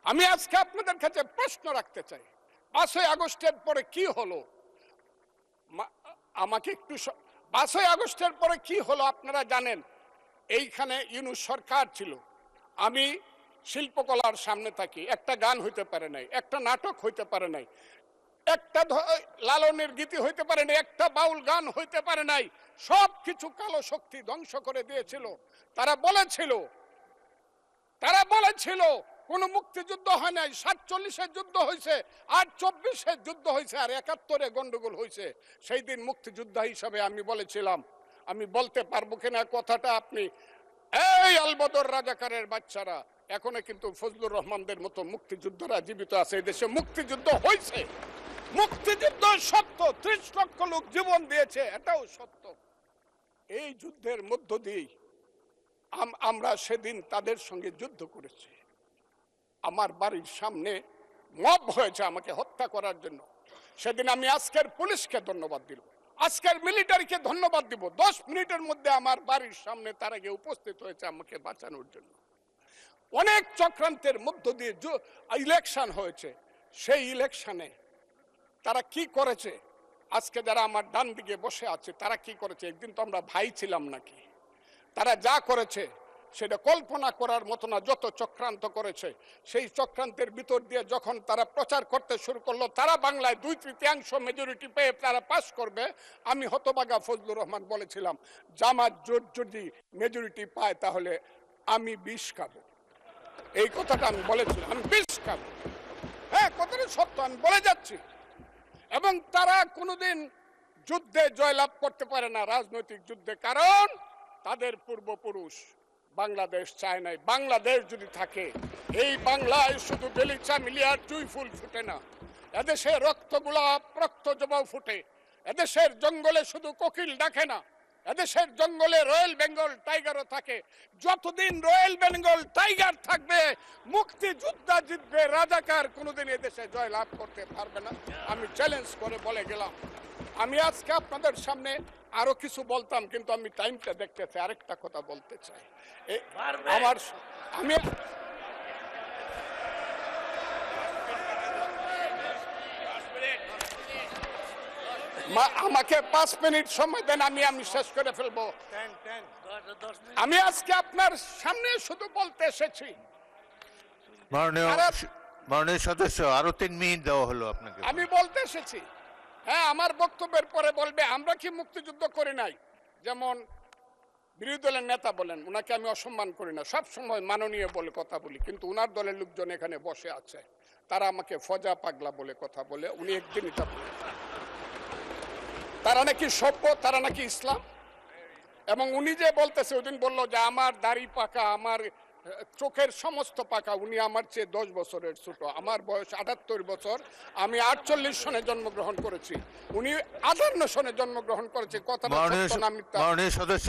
আমি আজকে আপনাদের কাছে প্রশ্ন রাখতে চাই, 5ই আগস্টের পরে কি হলো? আমাকে একটু 5ই আগস্টের পরে কি হলো আপনারা জানেন। এইখানে ইউনূস সরকার ছিল, আমি শিল্পকলার সামনে থাকি, একটা গান হইতে পারে নাই, একটা নাটক হইতে পারে নাই, একটা লালনের গীতি হইতে পারে নাই, একটা বাউল গান হইতে পারে নাই। সব কিছু কালো শক্তি ধ্বংস করে দিয়েছিল। তারা বলেছিল কোন মুক্তিযুদ্ধ হয় নাই, 47-এর যুদ্ধ হয়েছে, আর 24-এর যুদ্ধ হয়েছে, আর 71-এ গন্ডগোল হয়েছে। সেই দিন মুক্তিযোদ্ধা হিসাবে আমি বলেছিলাম, আমি বলতে পারবো কিনা কথাটা আপনি, এই আলবদর রাজাকারের বাচ্চারা, এখনো কিন্তু ফজলুর রহমানদের মতো মুক্তিযোদ্ধারা জীবিত আছে। এই দেশে মুক্তিযুদ্ধ হয়েছে, মুক্তিযুদ্ধ সত্য, 30 লক্ষ লোক জীবন দিয়েছে, এটাও সত্য। এই যুদ্ধের মধ্য দিয়ে আমরা সেদিন তাদের সঙ্গে যুদ্ধ করেছি। আমার বাড়ির সামনে মব হয়েছে আমাকে হত্যা করার জন্য। সেদিন আমি আজকের পুলিশকে ধন্যবাদ দিব, আজকের মিলিটারিকে ধন্যবাদ দিব। 10 মিনিটের মধ্যে আমার বাড়ির সামনে তারা গিয়ে উপস্থিত হয়েছে আমাকে বাঁচানোর জন্য। অনেক চক্রান্তের মধ্য দিয়ে ইলেকশন হয়েছে। সেই ইলেকশনে তারা কি করেছে, আজকে যারা আমার ডান দিকে বসে আছে তারা কি করেছে? একদিন তো আমরা ভাই ছিলাম নাকি? তারা যা করেছে সেটা কল্পনা করার মতো না। যত চক্রান্ত করেছে, সেই চক্রান্তের ভিতর দিয়ে যখন তারা প্রচার করতে শুরু করলো তারা বাংলায় 2/3 মেজরিটি পেয়ে তারা পাস করবে, আমি হতবাগা ফজলুর রহমান বলেছিলাম জামাত জোট যদি মেজরিটি পায় তাহলে আমি বিষ খাবো। এই কথাটা আমি বলেছিলাম, আমি বিষ খাবো। হ্যাঁ, কথাটা সত্য, আমি বলে যাচ্ছি। এবং তারা কোনোদিন যুদ্ধে জয়লাভ করতে পারে না, রাজনৈতিক যুদ্ধে, কারণ তাদের পূর্বপুরুষ বাংলাদেশ চায় নাই। বাংলাদেশ যদি থাকে, এই বাংলায় শুধু বেলিচা মিলিয়ার জুই ফুল ফুটে না, এদেশে রক্ত জবাও ফুটে। এদেশের জঙ্গলে শুধু কোকিল ডাকে না, এদেশের জঙ্গলে রয়্যাল বেঙ্গল টাইগারও থাকে। যতদিন রয়্যাল বেঙ্গল টাইগার থাকবে, মুক্তিযোদ্ধা জিতবে, রাজাকার কোনোদিন এদেশে জয়লাভ করতে পারবে না। আমি চ্যালেঞ্জ করে বলে গেলাম। আমি আজকে আপনাদের সামনে আরো কিছু বলতাম, কিন্তু আমি টাইমটা দেখতে চাই, আরেকটা কথা বলতে চাই। আমাকে 5 মিনিট সময় দেন, আমি শেষ করে ফেলবো। আমি আজকে আপনার সামনে শুধু বলতে এসেছি। মাননীয় সদস্য, আরো 3 মিনিট দেওয়া হলো আপনাকে। আমি বলতে এসেছি, হ্যাঁ, আমার বক্তব্যের পরে বলবে আমরা কি মুক্তিযুদ্ধ করি নাই। যেমন বিরোধী দলের নেতা বলেন, ওনাকে আমি অসম্মান করি না, সব সময় মাননীয় বলে কথা বলি, কিন্তু উনার দলের লোকজন এখানে বসে আছে, তারা আমাকে ফজা পাগলা বলে কথা বলে। উনি একদিন এটা বলেন তারা নাকি সভ্য, তারা নাকি ইসলাম। এবং উনি যে বলতেছে, ওই দিন বললো যে আমার দাড়ি পাকা, আমার চোখের সমস্ত পাকা, উনি আমার চেয়ে 10 বছরের ছোট। আমার বয়স 78 বছর, আমি 48 সনে জন্মগ্রহণ করেছি, উনি 58 সনে জন্মগ্রহণ করেছে। কথাটা সত্য না মিথ্যা? মাননীয় সদস্য,